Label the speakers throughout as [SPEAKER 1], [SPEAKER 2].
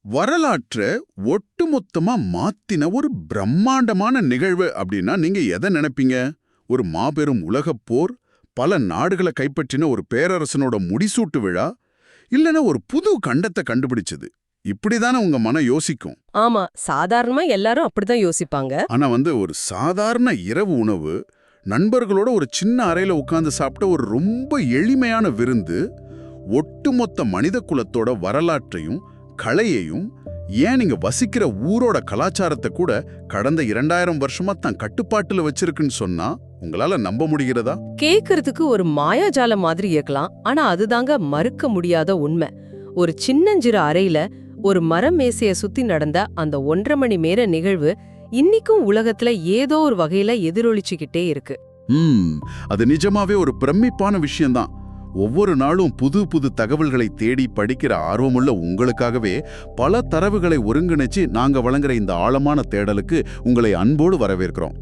[SPEAKER 1] வரலாற்ற ஒட்டுமொத்தமா மாத்தின ஒரு பிரம்மாண்டமான நிகழ்வு அப்படின்னா நீங்க எதை நினைப்பீங்க? ஒரு மாபெரும் உலகப் போர், பல நாடுகளை கைப்பற்றின ஒரு பேரரசனோட முடிசூட்டு விழா, இல்லனா ஒரு புது கண்டத்தை கண்டுபிடிச்சது, இப்படிதானே உங்க மனம் யோசிக்கும்.
[SPEAKER 2] ஆமா, சாதாரணமா எல்லாரும் அப்படிதான் யோசிப்பாங்க.
[SPEAKER 1] ஆனா ஒரு சாதாரண இரவு உணவு, நண்பர்களோட ஒரு சின்ன அறையில உட்கார்ந்து சாப்பிட்ட ஒரு ரொம்ப எளிமையான விருந்து, ஒட்டுமொத்த மனித குலத்தோட வரலாற்றையும் கலையையும், ஏன் நீங்க வசிக்கிற ஊரோட கலாச்சாரத்தை கூட கடந்த 2000 வருஷமா தான் கட்டுப்பாட்டுல வச்சிருக்குன்னு சொன்னா உங்களால நம்ப முடிகிறதா?
[SPEAKER 2] கேக்குறதுக்கு ஒரு மாயாஜாலம் மாதிரி இருக்கலாம், ஆனா அதுதாங்க மறுக்க முடியாத உண்மை. ஒரு சின்னஞ்சிறு அறையில ஒரு மரம் மேசைய சுத்தி நடந்த அந்த 1.5 மணி நேர நிகழ்வு இன்னிக்கும் உலகத்துல ஏதோ ஒரு வகையில எதிரொலிச்சுக்கிட்டே இருக்கு.
[SPEAKER 1] அது நிஜமாவே ஒரு பிரமிப்பான விஷயம்தான். ஒவ்வொரு நாளும் புது புது தகவல்களை தேடி படிக்கிற ஆர்வமுள்ள உங்களுக்காகவே பல தரவுகளை ஒருங்கிணைச்சு நாங்க வழங்குற இந்த ஆழமான தேடலுக்கு உங்களை அன்போடு வரவேற்கிறோம்.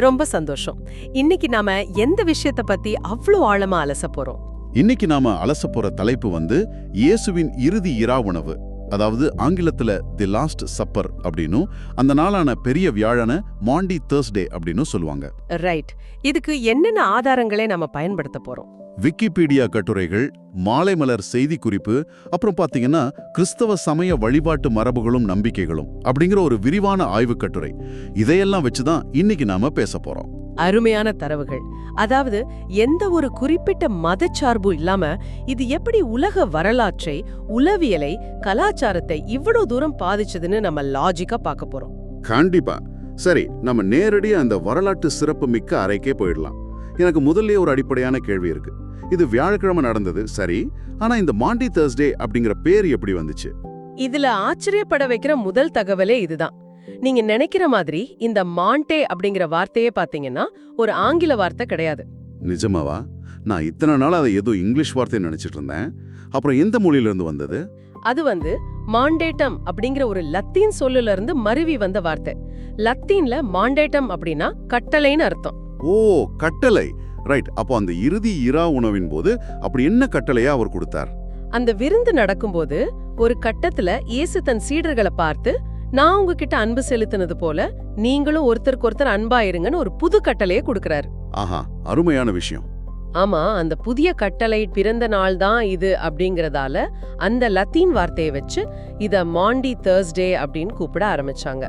[SPEAKER 2] ரொம்ப சந்தோஷம். இன்னைக்கு நாம எந்த விஷயத்தை பத்தி அவ்வளோ ஆழமா அலச போறோம்?
[SPEAKER 1] இன்னைக்கு நாம அலச போற தலைப்பு இயேசுவின் இறுதி இரா உணவு, அதாவது ஆங்கிலத்துல தி லாஸ்ட் சப்பர் அப்படின்னும், அந்த நாளான பெரிய வியாழன மாண்டி தர்ஸ்டே அப்படின்னு சொல்லுவாங்க.
[SPEAKER 2] ரைட். இதுக்கு என்னென்ன ஆதாரங்களை நம்ம பயன்படுத்த போறோம்?
[SPEAKER 1] விக்கிபீடியா கட்டுரைகள், மாலைமலர் செய்தி குறிப்பு, அப்புறம் பாத்தீங்கன்னா கிறிஸ்தவ சமய வழிபாட்டு மரபுகளும் நம்பிக்கைகளும் அப்படிங்கிற ஒரு விரிவான ஆய்வு கட்டுரை. இதையெல்லாம் வச்சுதான் இன்னைக்கு நாம பேச போறோம்.
[SPEAKER 2] அருமையான தரவுகள். அதாவது எந்த ஒரு குறிப்பிட்ட மதச்சார்பு இல்லாம இது எப்படி உலக வரலாற்றை, உளவியலை, கலாச்சாரத்தை இவ்வளவு தூரம் பாதிச்சதுன்னு நம்ம லாஜிக்கா பார்க்க போறோம்.
[SPEAKER 1] கண்டிப்பா. சரி, நம்ம நேரடியா அந்த வரலாற்று சிறப்பு மிக்க அறைக்கே போயிடலாம். எனக்கு முதல்ல ஒரு அடிப்படையான கேள்வி இருக்கு. இது வியாழக்கிழமை நடந்தது சரி, ஆனா இந்த மாண்டி தர்ஸ்டே அப்படிங்கிற பேர் எப்படி வந்துச்சு?
[SPEAKER 2] இதுல ஆச்சரியப்பட வைக்கிற முதல் தகவலே இதுதான். நீங்க நினைக்கிற மாதிரி இந்த மாண்டே அப்படிங்கிற வார்த்தையே பாத்தீங்கன்னா ஒரு ஆங்கில வார்த்தை கிடையாது.
[SPEAKER 1] நிஜமாவா? நான் இத்தனை நாள் அதை ஏதோ இங்கிலீஷ் வார்த்தை நினைச்சிட்டு இருந்தேன். அப்புறம் எந்த மொழியில இருந்து வந்தது?
[SPEAKER 2] அது மாண்டேட்டம் அப்படிங்கிற ஒரு லத்தீன் சொல்லுல இருந்து மருவி வந்த வார்த்தை. லத்தீன்ல மாண்டேட்டம் அப்படின்னா கட்டளைன்னு அர்த்தம்.
[SPEAKER 1] ஓ, கட்டளை. ரைட். அப்போ அந்த இறுதி இரா உணவின் போது அப்படி என்ன கட்டளையா அவர் கொடுத்தார்?
[SPEAKER 2] அந்த விருந்து நடக்கும்போது ஒரு கட்டத்துல இயேசு தன் சீடர்களை பார்த்து, நான் உங்ககிட்ட அன்பு செலுத்தினது போல நீங்களும் ஒருத்தருக்கு ஒருத்தர் அன்பா இருங்கன்னு ஒரு புது கட்டளையை கொடுக்கறாரு.
[SPEAKER 1] ஆஹா, அருமையான விஷயம்.
[SPEAKER 2] ஆமா, அந்த புதிய கட்டளை பிறந்த நாள் தான் இது அப்படிங்கறதால அந்த லத்தீன் வார்த்தையை வச்சு இத மாண்டி தர்ஸ்டே அப்படின்னு கூப்பிட ஆரம்பிச்சாங்க.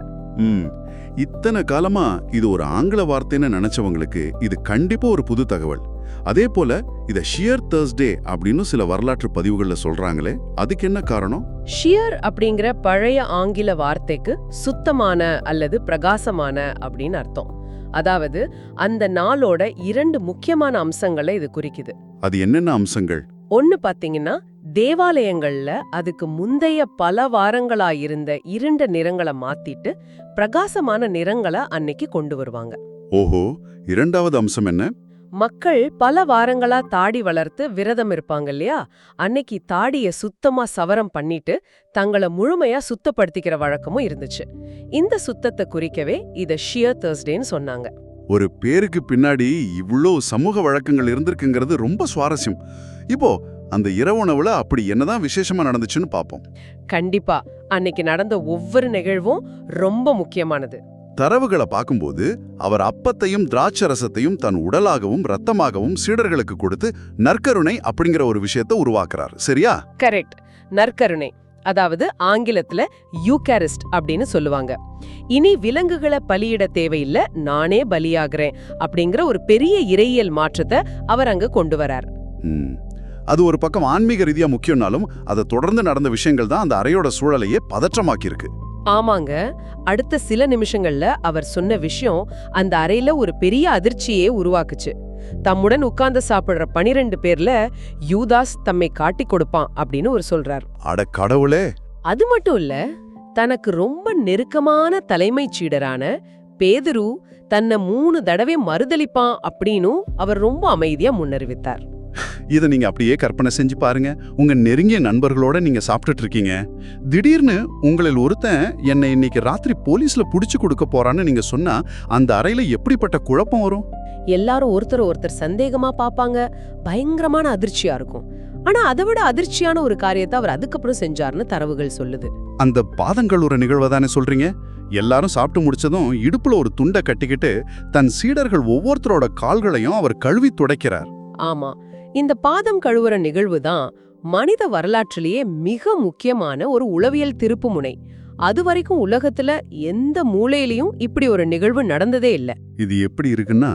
[SPEAKER 1] இத்தனை காலமா இது ஒரு ஆங்கில வார்த்தைன்னு நினைச்சவங்களுக்கு இது கண்டிப்பா ஒரு புது தகவல். அதே போல இத ஷியர் தர்ஸ்டே அப்படின்னு சில வரலாற்று பதிவுகள்ல சொல்றாங்களே, அதுக்கு என்ன காரணம்?
[SPEAKER 2] ஷியர் அப்படிங்கிற பழைய ஆங்கில வார்த்தைக்கு சுத்தமான அல்லது பிரகாசமான அப்படின்னு அர்த்தம். அதாவது அந்த நாளோட 2 முக்கியமான அம்சங்களை இது குறிக்குது.
[SPEAKER 1] அது என்னென்ன அம்சங்கள்?
[SPEAKER 2] ஒன்னு பாத்தீங்கன்னா, தேவாலயங்கள்ல அதுக்கு முந்தைய பல வாரங்களா இருந்த இருண்ட நிறங்களை மாத்திட்டு பிரகாசமான நிறங்களை அன்னைக்கு கொண்டு வருவாங்க.
[SPEAKER 1] ஓஹோ, இரண்டாவது அம்சம் என்ன?
[SPEAKER 2] மக்கள் பல வாரங்களா தாடி வளர்த்து விரதம் இருப்பாங்க இல்லையா, அன்னைக்கு தாடிய சுத்தமா சவரம் பண்ணிட்டு தங்களை முழுமையா சுத்தப்படுத்திக்கிற வழக்கமும் இருந்துச்சு. இந்த சுத்தத்தை குறிக்கவே இத ஷியர் தர்ஸ்டேன்னு சொன்னாங்க.
[SPEAKER 1] ஒரு பேருக்கு பின்னாடி இவ்ளோ சமூக வழக்கங்கள் இருந்திருக்குங்கிறது ரொம்ப சுவாரஸ்யம். இப்போ அந்த இரவுணவுல அப்படி என்னதான் விசேஷமா நடந்துச்சுன்னு பாப்போம்.
[SPEAKER 2] கண்டிப்பா, அன்னைக்கு நடந்த ஒவ்வொரு நிகழ்வும் ரொம்ப முக்கியமானது.
[SPEAKER 1] தரவுகளை பார்க்கும்போது அவர் அப்பத்தையும் திராட்சரசத்தையும் தன் உடலாகவும் ரத்தமாகவும் சீடர்களுக்கு கொடுத்து நற்கருணை அப்படிங்கிற ஒரு விஷயத்தை உருவாக்குறார். சரியா?
[SPEAKER 2] கரெக்ட். நற்கருணை, அதாவது ஆங்கிலத்துல யூகாரிஸ்ட் அப்படின்னு சொல்லுவாங்க. இனி விலங்குகளை பலியிட தேவையில்ல, நானே பலியாகிறேன் அப்படிங்கிற ஒரு பெரிய இறையியல் மாற்றத்தை அவர் அங்க கொண்டு வரார்.
[SPEAKER 1] அது ஒரு பக்கம் ஆன்மீக ரீதியா முக்கியம்னாலும் அதை தொடர்ந்து நடந்த விஷயங்கள் தான் அந்த அறையோட சூழலையே பதற்றமாக்கியிருக்கு.
[SPEAKER 2] ஆமாங்க, அடுத்த சில நிமிஷங்கள்ல அவர் சொன்ன விஷயம் அந்த அறையில ஒரு பெரிய அதிர்ச்சியே உருவாக்குச்சு. தம்முடன் உட்கார்ந்து சாப்பிடுற 12 பேர்ல யூதாஸ் தம்மை காட்டி கொடுப்பான் அப்படின்னு ஒரு சொல்றார்.
[SPEAKER 1] அட கடவுளே!
[SPEAKER 2] அது மட்டும் இல்ல, தனக்கு ரொம்ப நெருக்கமான தலைமைச் சீடரான பேதுரு தன்னை 3 தடவை மறுதலிப்பான் அப்படின்னு அவர் ரொம்ப அமைதியா முன்னறிவித்தார்.
[SPEAKER 1] இதை நீங்க அப்படியே கற்பனை செஞ்சு பாருங்க. உங்க நெருங்கிய நண்பர்களோட நீங்க சாப்பிட்டுட்டு இருக்கீங்க. திடீர்னு உங்களில் ஒருத்தன் என்னை இன்னைக்கு ராத்திரி போலீஸ்ல புடிச்சு கொடுக்க போறான்னு நீங்க சொன்னா அந்த அறையில எப்படிப்பட்ட குழப்பம் வரும்?
[SPEAKER 2] எல்லாரும் ஒருத்தர் சந்தேகமா பாப்பாங்க, பயங்கரமான அதிர்ச்சியா இருக்கும். ஆனா அதை விட அதிர்ச்சியான ஒரு காரியத்தை அவர் அதுக்கப்புறம் செஞ்சார்னு தரவுகள் சொல்லுது.
[SPEAKER 1] அந்த பாதங்கழுவுற நிகழ்வை தானே சொல்றீங்க? எல்லாரும் சாப்பிட்டு முடிச்சதும் இடுப்புல ஒரு துண்டை கட்டிக்கிட்டு தன் சீடர்கள் ஒவ்வொருத்தரோட கால்களையும் அவர் கழுவி துடைக்கிறார்.
[SPEAKER 2] ஆமா, இந்த பாதம் கழுவுற நிகழ்வு தான் மனித வரலாற்றிலேயே மிக முக்கியமான ஒரு உளவியல் திருப்புமுனை. அது வரைக்கும் உலகத்துல எந்த மூலையிலயும் இப்படி ஒரு நிகழ்வு நடந்ததே இல்ல.
[SPEAKER 1] இது எப்படி இருக்குன்னா,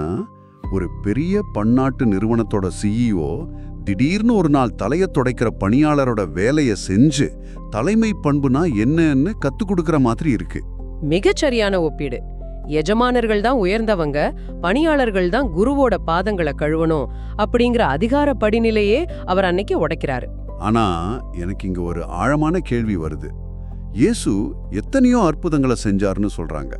[SPEAKER 1] ஒரு பெரிய பன்னாட்டு நிறுவனத்தோட சிஇஓ திடீர்னு ஒரு நாள் தலைய துடைக்கிற பணியாளரோட வேலைய செஞ்சு தலைமை பண்புனா என்னன்னு கத்து கொடுக்கற மாதிரி இருக்கு.
[SPEAKER 2] மிகச்சரியான ஒப்பீடு. எஜமானர்கள் தான் உயர்ந்தவங்க, பணியாளர்கள் தான் குருவோட பாதங்களை கழுவணும் அப்படிங்கிற அதிகார படிநிலையே அவர் அன்னைக்கு உடைக்கிறாரு.
[SPEAKER 1] ஆனா எனக்கு இங்க ஒரு ஆழமான கேள்வி வருது. இயேசு எத்தனையோ அற்புதங்களை செஞ்சாருன்னு சொல்றாங்க.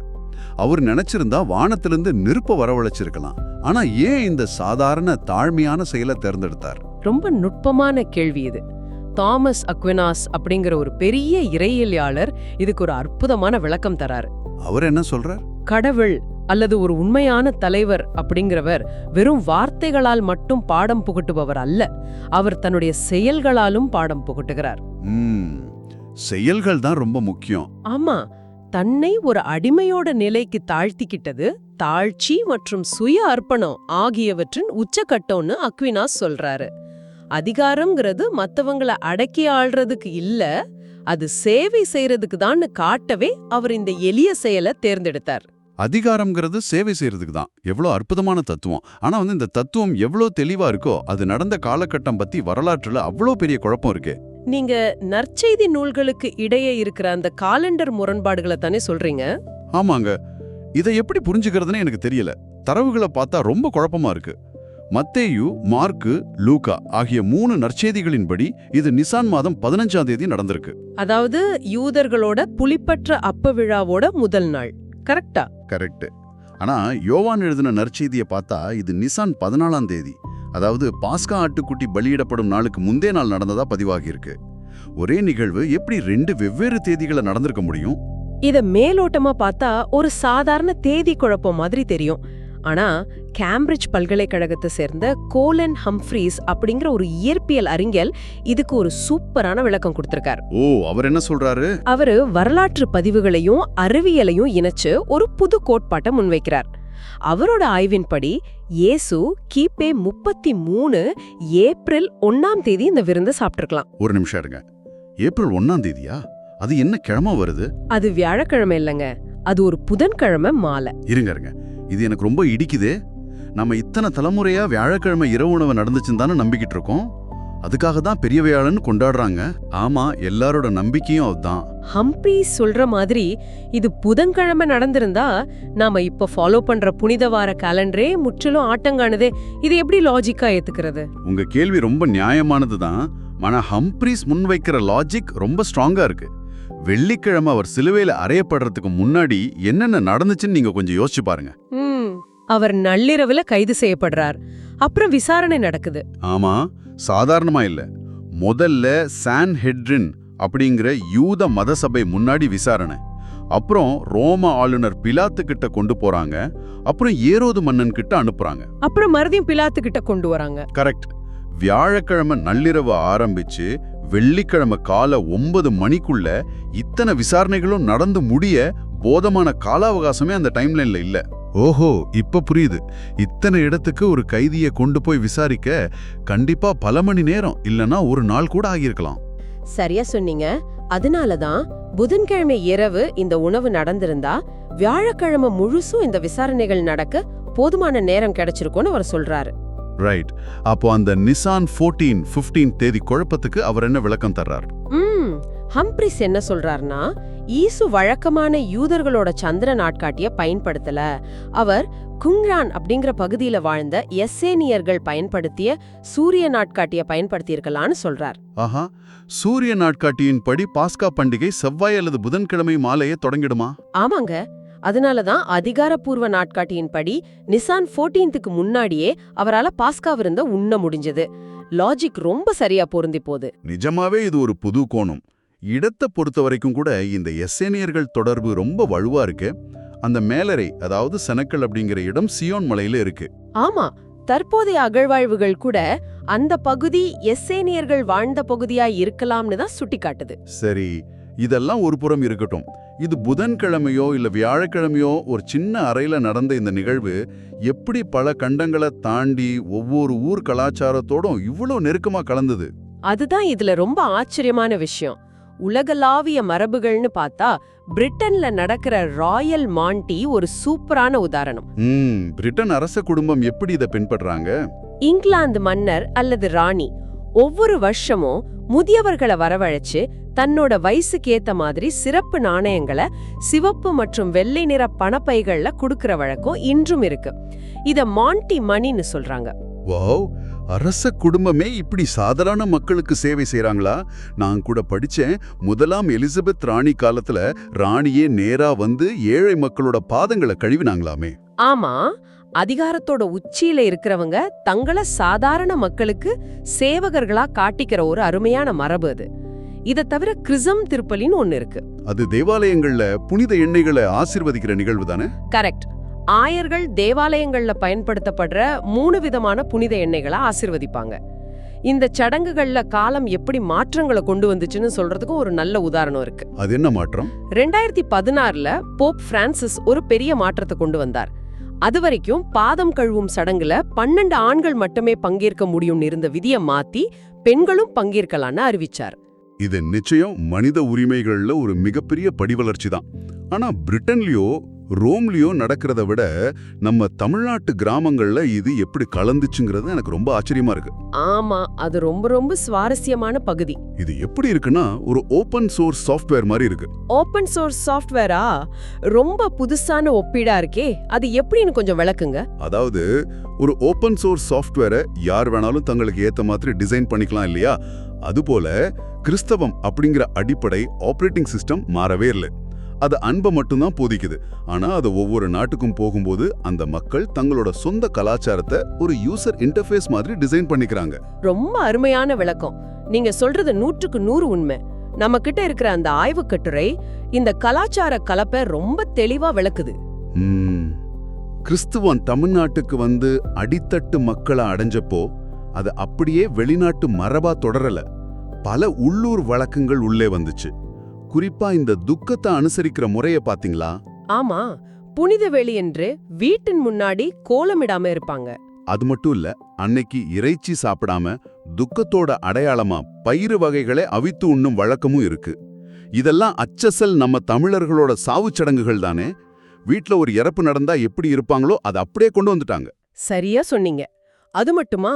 [SPEAKER 1] அவர் நினைச்சிருந்தா வானத்திலிருந்து நெருப்ப வரவழைச்சிருக்கலாம். ஆனா ஏன் இந்த சாதாரண தாழ்மையான செயலை தேர்ந்தெடுத்தார்?
[SPEAKER 2] ரொம்ப நுட்பமான கேள்வி இது. தாமஸ் அக்வினாஸ் அப்படிங்கிற ஒரு பெரிய இறையியலாளர் இதுக்கு ஒரு அற்புதமான விளக்கம் தராரு.
[SPEAKER 1] அவர் என்ன சொல்றார்?
[SPEAKER 2] கடவுள் அல்லது ஒரு உண்மையான தலைவர் அப்படிங்கிறவர் வெறும் வார்த்தைகளால் மட்டும் பாடம் புகட்டுபவர் அல்ல, அவர் தன்னுடைய செயல்களாலும் பாடம் புகட்டுகிறார்.
[SPEAKER 1] செயல்கள் தான் ரொம்ப முக்கியம்.
[SPEAKER 2] ஆமா, தன்னை ஒரு அடிமையோட நிலைக்கு தாழ்த்திக்கிட்டது தாழ்ச்சி மற்றும் சுய அர்ப்பணம் ஆகியவற்றின் உச்சக்கட்டம்னு அக்வினாஸ் சொல்றாரு. அதிகாரம்ங்கிறது மத்தவங்கள அடக்கி ஆள்றதுக்கு இல்ல, அது சேவை செய்யறதுக்கு தான் காட்டவே அவர் இந்த எளிய செயலை தேர்ந்தெடுத்தார்.
[SPEAKER 1] அதிகாரம்ங்கிறது சேவை செய்யறதுக்கு தான். எவ்வளோ அற்புதமான தத்துவம். ஆனா இந்த தத்துவம் எவ்வளோ தெளிவா இருக்கோ, அது நடந்த காலகட்டம் பத்தி வரலாற்றுல அவ்வளோ பெரிய குழப்பம் இருக்கு.
[SPEAKER 2] நீங்க நற்செய்தி நூல்களுக்கு இடையே இருக்கிற அந்த காலண்டர் முரண்பாடுகளை தானே சொல்றீங்க?
[SPEAKER 1] ஆமாங்க, இதை எப்படி புரிஞ்சுக்கிறதுன்னு எனக்கு தெரியல. தரவுகளை பார்த்தா ரொம்ப குழப்பமா இருக்கு. மத்தேயு, மார்க்கு, லூக்கா ஆகிய 3 நற்செய்திகளின்படி இது நிசான் மாதம் 15ஆம் தேதி நடந்திருக்கு.
[SPEAKER 2] அதாவது யூதர்களோட புலிப்பற்ற அப்ப விழாவோட முதல் நாள். கரெக்டா?
[SPEAKER 1] கரெக்ட். ஆனா யோவான் எழுதின நற்செய்தியை பார்த்தா இது நிசான் 14ஆம் தேதி, அதாவது பாஸ்கா ஆட்டுக்குட்டி பலியிடப்படும் நாளுக்கு முந்தைய நாள் நடந்ததா பதிவாகியிருக்கு. ஒரே நிகழ்வு எப்படி 2 வெவ்வேறு தேதிகளை நடந்திருக்க முடியும்?
[SPEAKER 2] இத மேலோட்டமா பார்த்தா ஒரு சாதாரண தேதி குழப்பம் மாதிரி தெரியும். ஆனா கேம்பிரிட்ஜ் பல்கலைக்கழகத்தை சேர்ந்த கோலன் ஹம்ஃப்ரீஸ் அப்படிங்கிற ஒரு இயற்பியல் அறிஞர் இதுக்கு ஒரு சூப்பரான விளக்கம் கொடுத்திருக்கார்.
[SPEAKER 1] ஓ, அவர் என்ன சொல்றாரு?
[SPEAKER 2] அவரு வரலாற்று பதிவுகளையும் அறிவியலையும் இணைச்சு ஒரு புது கோட்பாட்டை முன்வைக்கிறார். அவரோட ஆய்வின்படி இயேசு கிபி 33 ஏப்ரல் 1ஆம் தேதி இந்த விருந்தை சாப்பிட்டிருக்கலாம்.
[SPEAKER 1] ஒரு நிமிஷம் இருங்க, ஏப்ரல் 1ஆம் தேதியா? அது என்ன கிழமை வருது?
[SPEAKER 2] அது வியாழக்கிழமை இல்லைங்க, அது ஒரு புதன்கிழமை மாலை.
[SPEAKER 1] இருங்க, இது எனக்கு ரொம்ப இடிக்குதே. நம்ம இத்தனை தலைமுறையா வியாழக்கிழமை இரவு உணவு நடந்துச்சுன்னு தானே நம்பிக்கிட்டு இருக்கோம். அதுக்காக தான் பெரிய வியாழன்னு கொண்டாடுறாங்க. ஆமா, எல்லாரோட நம்பிக்கையும் அதுதான்.
[SPEAKER 2] ஹம்ப்ரீஸ் சொல்ற மாதிரி இது புதன்கிழமை நடந்திருந்தா நாம இப்ப ஃபாலோ பண்ற புனித வார கேலண்டரே முற்றிலும் ஆட்டங்கானதே. இது எப்படி லாஜிக்கா ஏத்துக்கிறது?
[SPEAKER 1] உங்க கேள்வி ரொம்ப நியாயமானது தான். ஆனா ஹம்ப்ரீஸ் முன்வைக்கிற லாஜிக் ரொம்ப ஸ்ட்ராங்கா இருக்கு. வெள்ளிக்கிழமை அவர் சிலுவையில அறையப்படுறதுக்கு முன்னாடி என்னென்ன நடந்துச்சுன்னு நீங்க கொஞ்சம் யோசிச்சு பாருங்க.
[SPEAKER 2] அவர் நள்ளிரவுல கைது செய்யப்படுறார், அப்புறம் விசாரணை நடக்குது.
[SPEAKER 1] ஆமா, சாதாரணமா இல்ல. முதல்ல சான்ஹெட்ரின் அப்படிங்கிற யூத மதசபை முன்னாடி விசாரணை, அப்புறம் ரோம ஆளுநர் பிலாத்து கிட்ட கொண்டு போறாங்க, அப்புறம் ஏரோது மன்னன் கிட்ட அனுப்புறாங்க,
[SPEAKER 2] அப்புறம் மறுபடியும் பிலாத்து கிட்ட கொண்டு வராங்க.
[SPEAKER 1] கரெக்ட். வியாழக்கிழமை நள்ளிரவு ஆரம்பிச்சு வெள்ளிக்கிழமை காலை 9 மணிக்குள்ள இத்தனை விசாரணைகளும் நடந்து முடிய போதமான கால அவகாசமே அந்த டைம்லைன்ல இல்ல. ஓஹோ, இப்ப புரியுது. இத்தனை இடத்துக்கு ஒரு கைதியை கொண்டு போய் விசாரிக்க கண்டிப்பா பல மணி நேரம் இல்லனா ஒரு நாள் கூட ஆகியிருக்கலாம்.
[SPEAKER 2] சரியா சொன்னீங்க. அதனாலதான் புதன்கிழமை இரவு இந்த உணவு நடந்திருந்தா வியாழக்கிழமை முழுசும் இந்த விசாரணைகள் நடக்க போதுமான நேரம் கிடைச்சிருக்கும்னு அவர் சொல்றாரு.
[SPEAKER 1] ரைட். அப்போ அந்த நிசான் 15 தேதி குழப்பத்துக்கு அவர் என்ன விளக்கம் தர்றார்?
[SPEAKER 2] ஹம்ப்ரீஸ் என்ன சொல்றாருன்னா, ஈசு வழக்கமான யூதர்களோட சந்திர நாட்காட்டிய பயன்படுத்தல, அவர் குங்ரான் அப்படிங்கிற பகுதியில வாழ்ந்த எஸ்ஸேனியர்கள் பயன்படுத்திய சூரிய நாட்காட்டிய பயன்படுத்தியிருக்கலான்னு சொல்றார்.
[SPEAKER 1] ஆஹா, சூரிய நாட்காட்டியின் படி பாஸ்கா பண்டிகை செவ்வாய் அல்லது புதன்கிழமை மாலையே தொடங்கிடுமா?
[SPEAKER 2] ஆமாங்க. அதனாலதான் அதிகாரப்பூர்வ நாட்காட்டியின் படி நிசான் 14க்கு முன்னாடியே அவரால் பாஸ்கா விருந்த உண்ண முடிஞ்சது. லாஜிக் ரொம்ப சரியா பொருந்தி போகுது.
[SPEAKER 1] நிஜமாவே இது ஒரு புது கோணம். இடத்தை பொறுத்த வரைக்கும் கூட இந்த எஸ்ஸேனியர்கள் தொடர்பு ரொம்ப வலுவா இருக்கு. அந்த மேலறை, அதாவது செனக்கல் அப்படிங்கிற இடம் சியோன் மலையில இருக்கு.
[SPEAKER 2] ஆமா, தற்போதைய அகழ்வாய்வுகள் கூட அந்த பகுதி எஸ்ஸேனியர்கள் வாழ்ந்த பகுதியா இருக்கலாம்னு தான் சுட்டிக்காட்டுது.
[SPEAKER 1] சரி, இதெல்லாம் ஒரு புறம் இருக்கட்டும். இது புதன்கிழமையோ இல்ல வியாழக்கிழமையோ ஒரு சின்ன அறையில நடந்த இந்த நிகழ்வு எப்படி பல கண்டங்களை தாண்டி ஒவ்வொரு ஊர் கலாச்சாரத்தோடும் இவ்வளோ நெருக்கமா கலந்தது?
[SPEAKER 2] அதுதான் இதுல ரொம்ப ஆச்சரியமான விஷயம். உலகளாவிய மரபுகள்னு பார்த்தா பிரிட்டன்ல நடக்கிற ராயல் மாண்டி ஒரு சூப்பரான உதாரணம்.
[SPEAKER 1] பிரிட்டன் அரச குடும்பம் எப்படி இதை பின்பற்றாங்க?
[SPEAKER 2] இங்கிலாந்து மன்னர் அல்லது ராணி ஒவ்வொரு வருஷமும் முதியவர்களை வரவழைச்சு தன்னோட வயசுக்கு ஏத்த மாதிரி சிறப்பு நாணயங்களை சிவப்பு மற்றும் வெள்ளை நிற பணப்பைகள்ல குடுக்கற வழக்கம் இன்றும் இருக்கு. இத மாண்டி மணின்னு சொல்றாங்க.
[SPEAKER 1] வாவ், அரச குடும்பமே இப்படி சாதாரண மக்களுக்கு சேவை செய்றாங்களா? நான் கூட படிச்சேன், முதலாம் எலிசபெத் ராணி காலத்துல ராணியே நேரா வந்து ஏழை மக்களோட பாதங்களை கழுவினாங்களாமே.
[SPEAKER 2] ஆமா, அதிகாரத்தோட உச்சியில இருக்கிறவங்க தங்கள சாதாரண மக்களுக்கு சேவகர்களா காட்டிக்கிற ஒரு அருமையான மரபு அது. இத தவிர கிறிசம் திருப்பலின்னு ஒன்னு இருக்கு.
[SPEAKER 1] அது தேவாலயங்கள்ல புனித எண்ணெய்களை ஆசீர்வதிக்கிற நிகழ்வு தானே?
[SPEAKER 2] கரெக்ட். ஆயர்கள் தேவாலயங்கள்ல பயன்படுத்தப்படுற 3 விதமான புனித எண்ணெய்களை ஆசீர்வதிப்பாங்க. இந்த சடங்குகள்ல காலம் எப்படி மாற்றங்களை கொண்டு வந்துச்சுன்னு சொல்றதுக்கு ஒரு நல்ல உதாரணம் இருக்கு.
[SPEAKER 1] அது என்ன மாற்றம்?
[SPEAKER 2] 2016ல போப் பிரான்சிஸ் ஒரு பெரிய மாற்றத்தை கொண்டு வந்தார். அதுவரைக்கும் பாதம் கழுவும் சடங்குல 12 ஆண்கள் மட்டுமே பங்கேற்க முடியும்னு இருந்த விதியை மாத்தி பெண்களும் பங்கேற்கலான்னு அறிவிச்சார்.
[SPEAKER 1] இது நிச்சயம் மனித உரிமைகள்ல ஒரு மிகப்பெரிய படிவளர்ச்சி தான். ஆனா பிரிட்டன்லயோ ரோம்லயோ நடக்கிறத விட நம்ம தமிழ்நாட்டு கிராமங்கள்ல இது எப்படி கலந்துச்சுங்கிறது எனக்கு ரொம்ப ஆச்சரியமா இருக்கு.
[SPEAKER 2] ஆமா, அது ரொம்ப ரொம்ப சுவாரஸ்யமான பகுதி.
[SPEAKER 1] இது எப்படி இருக்குன்னா ஒரு ஓபன் சோர்ஸ் சாஃப்ட்வேர் மாதிரி இருக்கு.
[SPEAKER 2] ஓபன் சோர்ஸ் சாஃப்ட்வேரா? ரொம்ப புதுசான ஒப்பீடா இருக்கே, அது எப்படின்னு கொஞ்சம் விளக்குங்க.
[SPEAKER 1] அதாவது ஒரு ஓபன் சோர்ஸ் சாஃப்ட்வேரை யார் வேணாலும் தங்களுக்கு ஏத்த மாதிரி டிசைன் பண்ணிக்கலாம் இல்லையா? அதுபோல கிறிஸ்தவம் அப்படிங்கிற அடிப்படை ஆபரேட்டிங் சிஸ்டம் மாறவே இல்லை. அது அன்பை மட்டும்தான் போதிக்குது. ஆனா அது ஒவ்வொரு நாட்டுக்கும் போகும்போது அந்த மக்கள் தங்களோட சொந்த கலாச்சாரத்தை ஒரு யூசர் இன்டர்ஃபேஸ் மாதிரி டிசைன் பண்ணிக்கிறாங்க.
[SPEAKER 2] ரொம்ப அருமையான விளக்கம். நீங்க சொல்றது 100க்கு 100 உண்மை. நம்ம கிட்ட இருக்கிற அந்த ஆய்வு கட்டுரை இந்த கலாச்சார கலப்பை ரொம்ப தெளிவா விளக்குது.
[SPEAKER 1] கிறிஸ்துவம் தமிழ்நாட்டுக்கு வந்து அடித்தட்டு மக்களை அடைஞ்சப்போ அது அப்படியே வெளிநாட்டு மரபா தொடரல. பல உள்ளூர் வழக்கங்கள் உள்ளே வந்துச்சு. குறிப்பா இந்த துக்கத்தை அனுசரிக்கிற முறைய பாத்தீங்களா?
[SPEAKER 2] ஆமா, புனித வெளி என்று வீட்டின் முன்னாடி கோலமிடாம இருப்பாங்க.
[SPEAKER 1] அது மட்டும் இல்ல, அன்னைக்கு இறைச்சி சாப்பிடாம துக்கத்தோட அடையாளமா பயிறு வகைகளை அவித்து உண்ணும் வழக்கமும் இருக்கு. இதெல்லாம் அச்சசல் நம்ம தமிழர்களோட சாவுச் சடங்குகள் தானே. வீட்ல ஒரு இறப்பு நடந்தா எப்படி இருப்பாங்களோ அதை அப்படியே கொண்டு வந்துட்டாங்க.
[SPEAKER 2] சரியா சொன்னீங்க. அது மட்டுமா,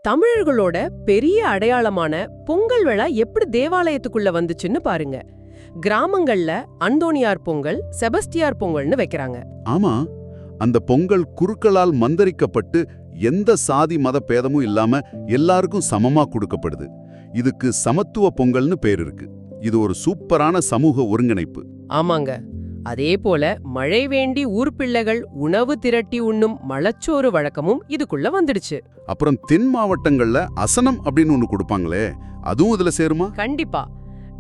[SPEAKER 2] தமிழர்களோட பெரிய அடையாளமான பொங்கல் விழா எப்படி தேவாலயத்துக்குள்ள வந்துச்சுன்னு பாருங்க. கிராமங்கள்ல அந்தோணியார் பொங்கல், செபஸ்டியார் பொங்கல்னு வைக்கிறாங்க.
[SPEAKER 1] ஆமா, அந்த பொங்கல் குருக்களால் மந்தரிக்கப்பட்டு எந்த சாதி மத பேதமும் இல்லாம எல்லாருக்கும் சமமா கொடுக்கப்படுது. இதுக்கு சமத்துவ பொங்கல்னு பேர் இருக்கு. இது ஒரு சூப்பரான சமூக ஒருங்கிணைப்பு.
[SPEAKER 2] ஆமாங்க. அதே போல மழை வேண்டி ஊர் பிள்ளைகள் உணவு திரட்டி உண்ணும் மலச்சோறு வழக்கமும் இதுக்குள்ள வந்துடுச்சு.
[SPEAKER 1] அப்புறம் தென் மாவட்டங்கள்ல அசனம் அப்படின்னு ஒண்ணு கொடுப்பாங்களே, அதுவும் இதுல சேருமா?
[SPEAKER 2] கண்டிப்பா.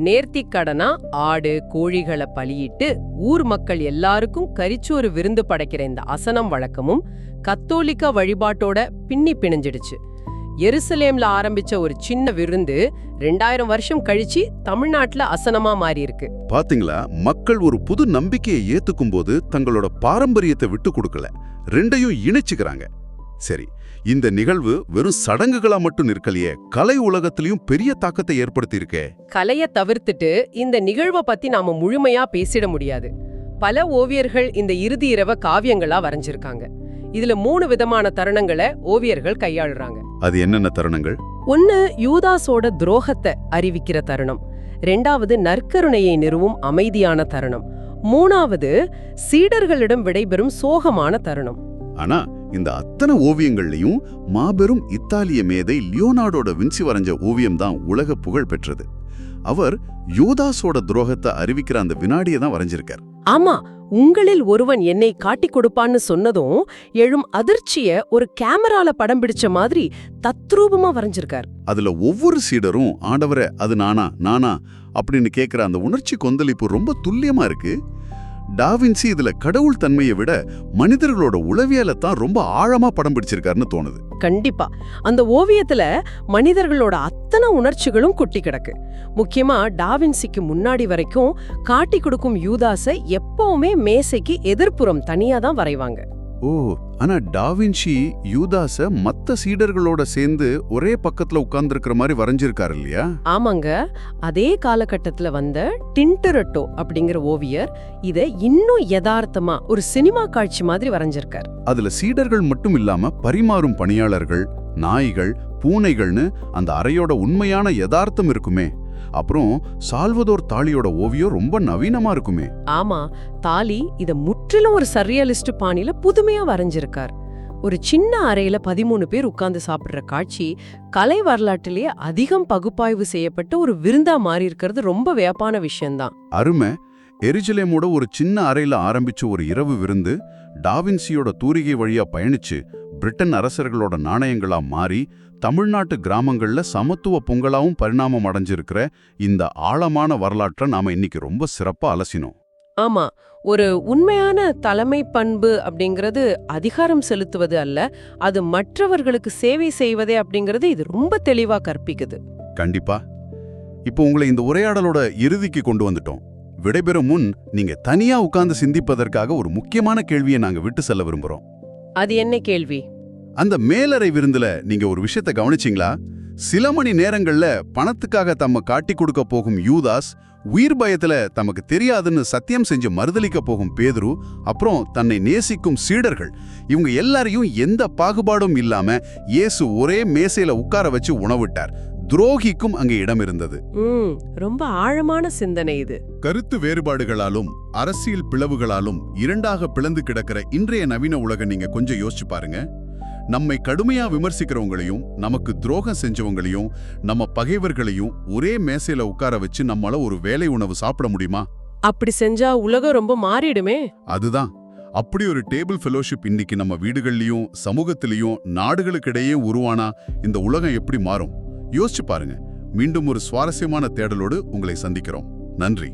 [SPEAKER 2] நேர்த்திக்கடனா ஆடு கோழிகளை பலியிட்டு ஊர் மக்கள் எல்லாருக்கும் கரிச்சோறு விருந்து படைக்கிற இந்த அசனம் வழக்கமும் கத்தோலிக்க வழிபாட்டோட பின்னி பிணைஞ்சிடுச்சு. எருசலேம்ல ஆரம்பிச்ச ஒரு சின்ன விருந்து 2000 வருஷம் கழிச்சு தமிழ்நாட்டுல அசனமா மாறி இருக்கு.
[SPEAKER 1] பாத்தீங்களா, மக்கள் ஒரு புது நம்பிக்கையை ஏத்துக்கும் போது தங்களோட பாரம்பரியத்தை விட்டு கொடுக்கல, ரெண்டையும் இணைச்சுக்கிறாங்க. சரி, இந்த நிகழ்வு வெறும் சடங்குகளா மட்டும் நிற்கலையே, கலை உலகத்திலையும் பெரிய தாக்கத்தை ஏற்படுத்தி இருக்கே.
[SPEAKER 2] கலைய தவிர்த்துட்டு இந்த நிகழ்வை பத்தி நாம முழுமையா பேசிட முடியாது. பல ஓவியர்கள் இந்த இறுதி இரவ காவியங்களா வரைஞ்சிருக்காங்க. இதுல 3 விதமான தருணங்களை ஓவியர்கள் கையாளுறாங்க.
[SPEAKER 1] அது என்னென்ன தருணங்கள்?
[SPEAKER 2] 1 யூதாஸோட துரோகத்தை அறிவிக்கிற தருணம், 2வது நற்கருணையை நிறுவும் அமைதியான தருணம், 3வது சீடர்களிடம் விடைபெறும் சோகமான தருணம்.
[SPEAKER 1] ஆனா இந்த அத்தனை ஓவியங்கள்லயும் மாபெரும் இத்தாலிய மேதை லியோனார்டோ வின்சி வரைஞ்ச ஓவியம் தான் உலக புகழ் பெற்றது. அவர் யூதாஸோட துரோகத்தை அறிவிக்கிற அந்த வினாடியை தான் வரைஞ்சிருக்கார்.
[SPEAKER 2] ஆமா, உங்களில் ஒருவன் என்னை காட்டிக் கொடுப்பான்னு சொன்னதும் எழும் அதிர்ச்சிய ஒரு கேமரால படம் பிடிச்ச மாதிரி தத்ரூபமா வரைஞ்சிருக்கார்.
[SPEAKER 1] அதுல ஒவ்வொரு சீடரும் ஆண்டவரே அது நானா நானா அப்படின்னு கேட்கிற அந்த உணர்ச்சி கொந்தளிப்பு ரொம்ப துல்லியமா இருக்கு. டாவின்சி இதுல கடவுள் தன்மையை விட மனிதர்களோட உளவியலை தான் ரொம்ப ஆழமா படம் பிடிச்சிருக்காருன்னு தோணுது.
[SPEAKER 3] கண்டிப்பா அந்த ஓவியத்துல மனிதர்களோட அத்தனை உணர்ச்சிகளும் கொட்டி கிடக்கு. முக்கியமா டாவின்சிக்கு முன்னாடி வரைக்கும் காட்டி கொடுக்கும் யூதாஸை எப்பவுமே மேசைக்கு எதிர்ப்புறம் தனியா தான் வரைவாங்க.
[SPEAKER 1] ஓ, ஆனா டாவின்சி யூதாஸ மத்த சீடர்களோட சேர்ந்து ஒரே பக்கத்துல உட்கார்ந்துருக்கிற மாதிரி வரைஞ்சிருக்காரு இல்லையா?
[SPEAKER 3] ஆமாங்க, அதே காலகட்டத்துல வந்த டிண்டரட்டோ அப்படிங்கிற ஓவியர் இத இன்னும் யதார்த்தமா ஒரு சினிமா காட்சி மாதிரி வரைஞ்சிருக்கார்.
[SPEAKER 1] அதுல சீடர்கள் மட்டும் இல்லாம பரிமாறும் பணியாளர்கள், நாய்கள், பூனைகள்னு அந்த அறையோட உண்மையான யதார்த்தம் இருக்குமே. அப்புறம் சால்வதோர் தாலியோட ஓவியம் ரொம்ப நவீனமா இருக்குமே.
[SPEAKER 3] ஆமா, தாலி இத முற்றிலும் ஒரு சர்ரியலிஸ்ட் பாணியில புதுமையா வரைஞ்சிருக்கார். ஒரு சின்ன அறையில 13 பேர் உட்கார்ந்து சாப்பிடுற காட்சி கலை வரலாற்றிலேயே அதிகம் பகுப்பாய்வு செய்யப்பட்ட ஒரு விருந்தா மாறி இருக்கிறது ரொம்ப வியப்பான விஷயம்தான்.
[SPEAKER 1] அருமை. எருசலேமோட ஒரு சின்ன அறையில ஆரம்பிச்ச ஒரு இரவு விருந்து டாவின்சியோட தூரிகை வழியா பயணிச்சு பிரிட்டன் அரசர்களோட நாணயங்களா மாறி தமிழ்நாட்டு கிராமங்கள்ல சமத்துவ பொங்கலாவும் பரிணாமம் அடைஞ்சிருக்கிற இந்த ஆழமான வரலாற்றை நாம இன்னைக்கு ரொம்ப சிறப்பா அலசினோம்.
[SPEAKER 3] ஆமா, ஒரு உண்மையான தலைமை பண்பு அப்படிங்கிறது அதிகாரம் செலுத்துவது அல்ல, அது மற்றவர்களுக்கு சேவை செய்வதே அப்படிங்கிறது இது ரொம்ப தெளிவா கற்பிக்குது.
[SPEAKER 1] கண்டிப்பா. இப்போ உங்களை இந்த உரையாடலோட இறுதிக்கு கொண்டு வந்துட்டோம். விடைபெறும் முன் நீங்க தனியா உட்கார்ந்து சிந்திப்பதற்காக ஒரு முக்கியமான கேள்வியை நாங்க விட்டு செல்ல விரும்புறோம்.
[SPEAKER 3] அது என்ன கேள்வி?
[SPEAKER 1] அந்த மேலறை விருந்துல நீங்க ஒரு விஷயத்தை கவனிச்சிங்களா? சில மணி நேரங்கள்ல பணத்துக்காக தம்ம காட்டி கொடுக்க போகும் யூதாஸ், உயிர் பயத்துல தமக்கு தெரியாதுன்னு சத்தியம் செஞ்சு மறுதலிக்க போகும் பேதுரு, அப்புறம் தன்னை நேசிக்கும் சீடர்கள், இவங்க எல்லாரையும் எந்த பாகுபாடும் இல்லாம இயேசு ஒரே மேசையில உட்கார வச்சு உணவிட்டார். துரோகிக்கும் அங்கே இடம் இருந்தது.
[SPEAKER 3] ரொம்ப ஆழமான சிந்தனை இது.
[SPEAKER 1] கருத்து வேறுபாடுகளாலும் அரசியல் பிளவுகளாலும் இரண்டாக பிளந்து கிடக்கிற இன்றைய நவீன உலகம் நீங்க கொஞ்சம் யோசிச்சு பாருங்க. நம்மை கடுமையா விமர்சிக்கிறவங்களையும், நமக்கு துரோகம் செஞ்சவங்களையும், நம்ம பகைவர்களையும் ஒரே மேசையில உட்கார வச்சு நம்மளால ஒரு வேலை உணவு சாப்பிட முடியுமா?
[SPEAKER 3] அப்படி செஞ்சா உலகம் ரொம்ப மாறிடுமே.
[SPEAKER 1] அதுதான். அப்படி ஒரு டேபிள் ஃபெலோஷிப் இன்னைக்கு நம்ம வீடுகள்லயும் சமூகத்திலையும் நாடுகளுக்கிடையே உருவானா இந்த உலகம் எப்படி மாறும்? யோசிச்சு பாருங்க. மீண்டும் ஒரு சுவாரஸ்யமான தேடலோடு உங்களை சந்திக்கிறோம். நன்றி.